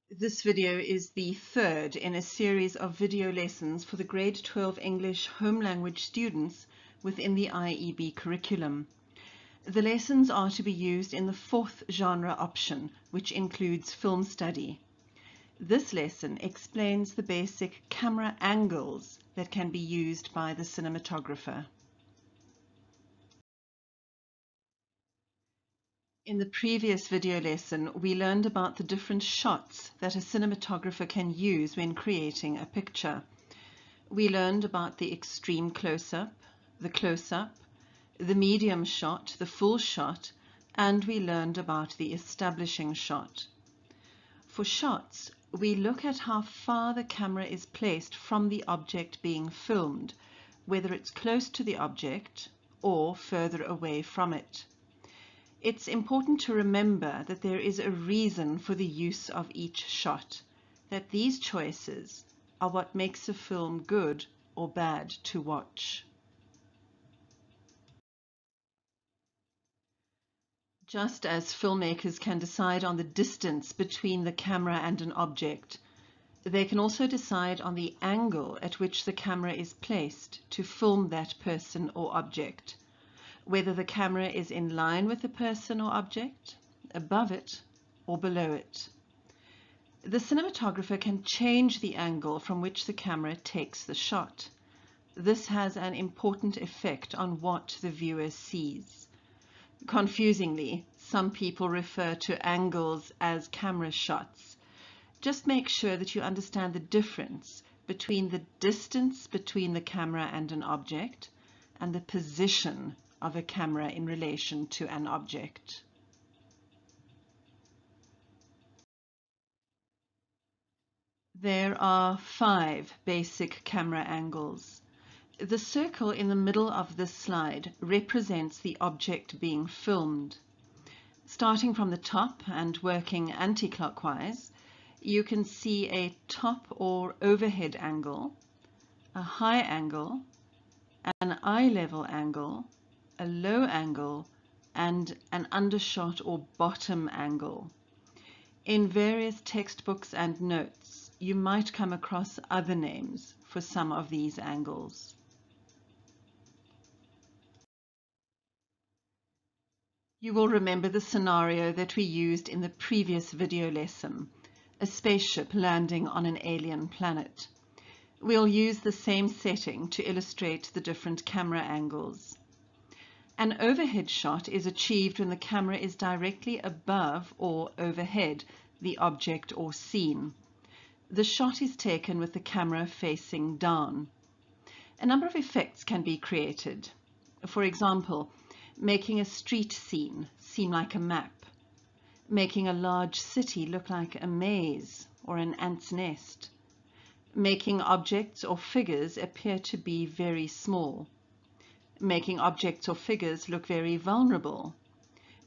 This video is the third in a series of video lessons for the grade 12 English home language students within the IEB curriculum. The lessons are to be used in the fourth genre option, which includes film study. This lesson explains the basic camera angles that can be used by the cinematographer. In the previous video lesson, we learned about the different shots that a cinematographer can use when creating a picture. We learned about the extreme close-up, the medium shot, the full shot, and we learned about the establishing shot. For shots, we look at how far the camera is placed from the object being filmed, whether it's close to the object or further away from it. It's important to remember that there is a reason for the use of each shot, that these choices are what makes a film good or bad to watch. Just as filmmakers can decide on the distance between the camera and an object, they can also decide on the angle at which the camera is placed to film that person or object, whether the camera is in line with the person or object, above it, or below it. The cinematographer can change the angle from which the camera takes the shot. This has an important effect on what the viewer sees. Confusingly, some people refer to angles as camera shots. Just make sure that you understand the difference between the distance between the camera and an object and the position of a camera in relation to an object. There are 5 basic camera angles. The circle in the middle of this slide represents the object being filmed. Starting from the top and working anti-clockwise, you can see a top or overhead angle, a high angle, an eye level angle, a low angle, and an undershot or bottom angle. In various textbooks and notes, you might come across other names for some of these angles. You will remember the scenario that we used in the previous video lesson, a spaceship landing on an alien planet. We'll use the same setting to illustrate the different camera angles. An overhead shot is achieved when the camera is directly above or overhead the object or scene. The shot is taken with the camera facing down. A number of effects can be created. For example, making a street scene seem like a map, making a large city look like a maze or an ant's nest, making objects or figures appear to be very small, making objects or figures look very vulnerable,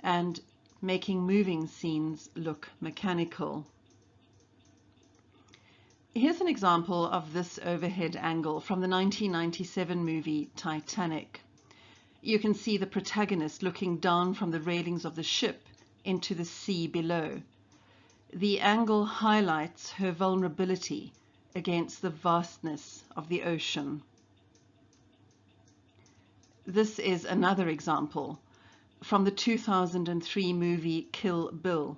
and making moving scenes look mechanical. Here's an example of this overhead angle from the 1997 movie Titanic. You can see the protagonist looking down from the railings of the ship into the sea below. The angle highlights her vulnerability against the vastness of the ocean. This is another example from the 2003 movie Kill Bill.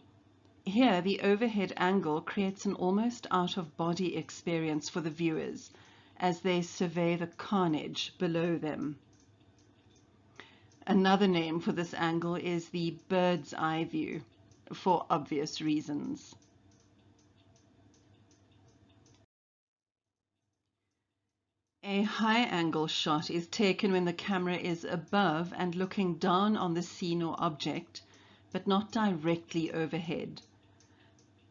Here, the overhead angle creates an almost out-of-body experience for the viewers as they survey the carnage below them. Another name for this angle is the bird's eye view, for obvious reasons. A high angle shot is taken when the camera is above and looking down on the scene or object, but not directly overhead.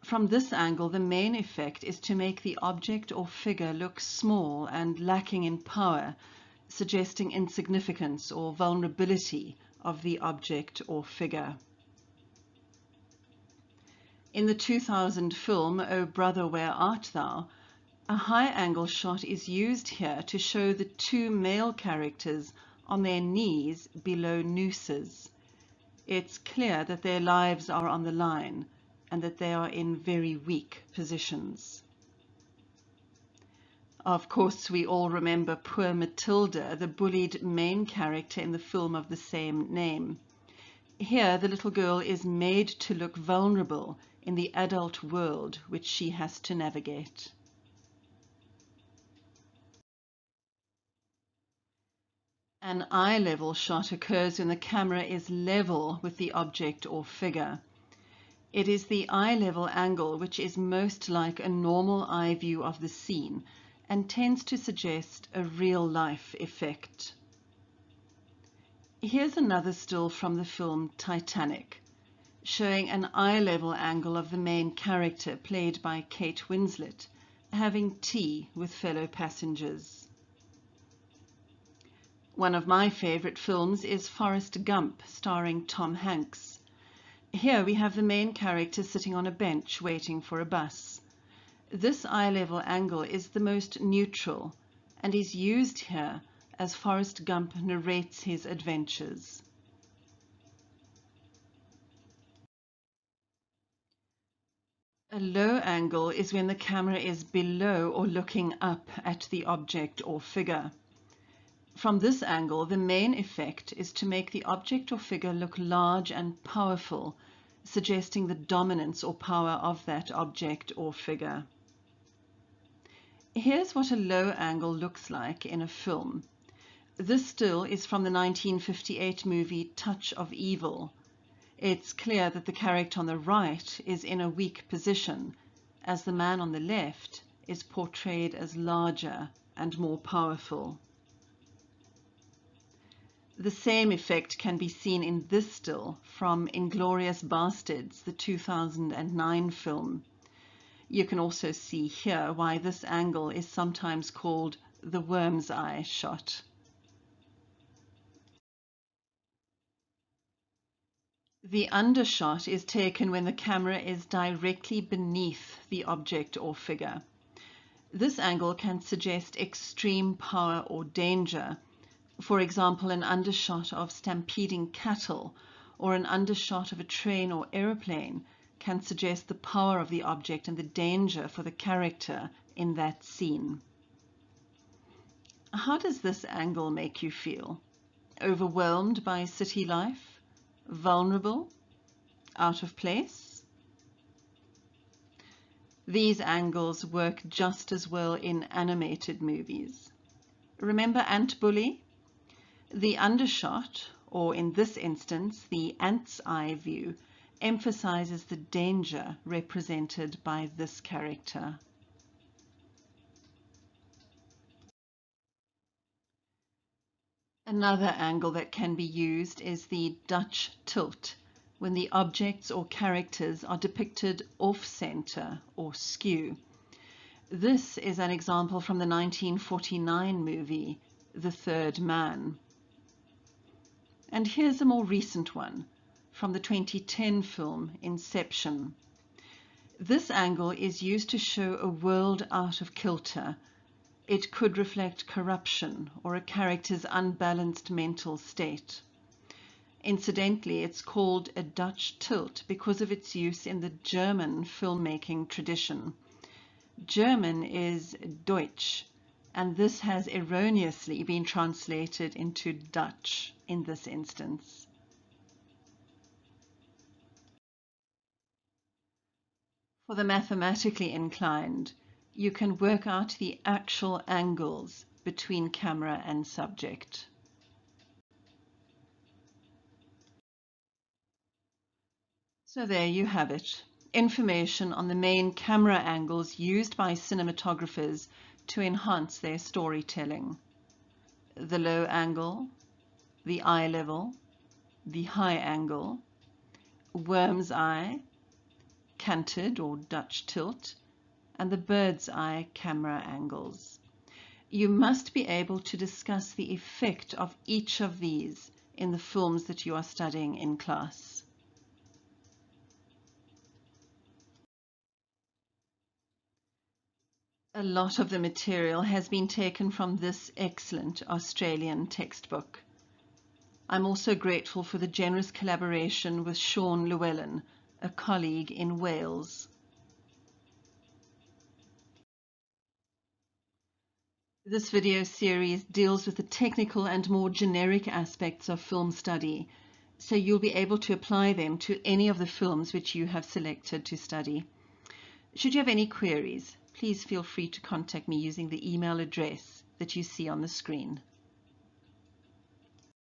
From this angle, the main effect is to make the object or figure look small and lacking in power, suggesting insignificance or vulnerability of the object or figure. In the 2000 film, O Brother, Where Art Thou?, a high-angle shot is used here to show the 2 male characters on their knees below nooses. It's clear that their lives are on the line, and that they are in very weak positions. Of course, we all remember poor Matilda, the bullied main character in the film of the same name. Here, the little girl is made to look vulnerable in the adult world which she has to navigate. An eye-level shot occurs when the camera is level with the object or figure. It is the eye-level angle which is most like a normal eye view of the scene and tends to suggest a real-life effect. Here's another still from the film Titanic, showing an eye-level angle of the main character, played by Kate Winslet, having tea with fellow passengers. One of my favorite films is Forrest Gump, starring Tom Hanks. Here we have the main character sitting on a bench waiting for a bus. This eye-level angle is the most neutral and is used here as Forrest Gump narrates his adventures. A low angle is when the camera is below or looking up at the object or figure. From this angle, the main effect is to make the object or figure look large and powerful, suggesting the dominance or power of that object or figure. Here's what a low angle looks like in a film. This still is from the 1958 movie Touch of Evil. It's clear that the character on the right is in a weak position, as the man on the left is portrayed as larger and more powerful. The same effect can be seen in this still from Inglourious Basterds, the 2009 film. You can also see here why this angle is sometimes called the worm's eye shot. The undershot is taken when the camera is directly beneath the object or figure. This angle can suggest extreme power or danger. For example, an undershot of stampeding cattle or an undershot of a train or aeroplane can suggest the power of the object and the danger for the character in that scene. How does this angle make you feel? Overwhelmed by city life? Vulnerable? Out of place? These angles work just as well in animated movies. Remember Ant Bully? The undershot, or in this instance, the ant's eye view, emphasizes the danger represented by this character. Another angle that can be used is the Dutch tilt, when the objects or characters are depicted off-center or skew. This is an example from the 1949 movie, The Third Man. And here's a more recent one from the 2010 film Inception. This angle is used to show a world out of kilter. It could reflect corruption or a character's unbalanced mental state. Incidentally, it's called a Dutch tilt because of its use in the German filmmaking tradition. German is Deutsch, and this has erroneously been translated into Dutch in this instance. For the mathematically inclined, you can work out the actual angles between camera and subject. So there you have it, information on the main camera angles used by cinematographers to enhance their storytelling. The low angle, the eye level, the high angle, worm's eye, canted or Dutch tilt, and the bird's eye camera angles. You must be able to discuss the effect of each of these in the films that you are studying in class. A lot of the material has been taken from this excellent Australian textbook. I'm also grateful for the generous collaboration with Sean Llewellyn, a colleague in Wales. This video series deals with the technical and more generic aspects of film study, so you'll be able to apply them to any of the films which you have selected to study. Should you have any queries, please feel free to contact me using the email address that you see on the screen.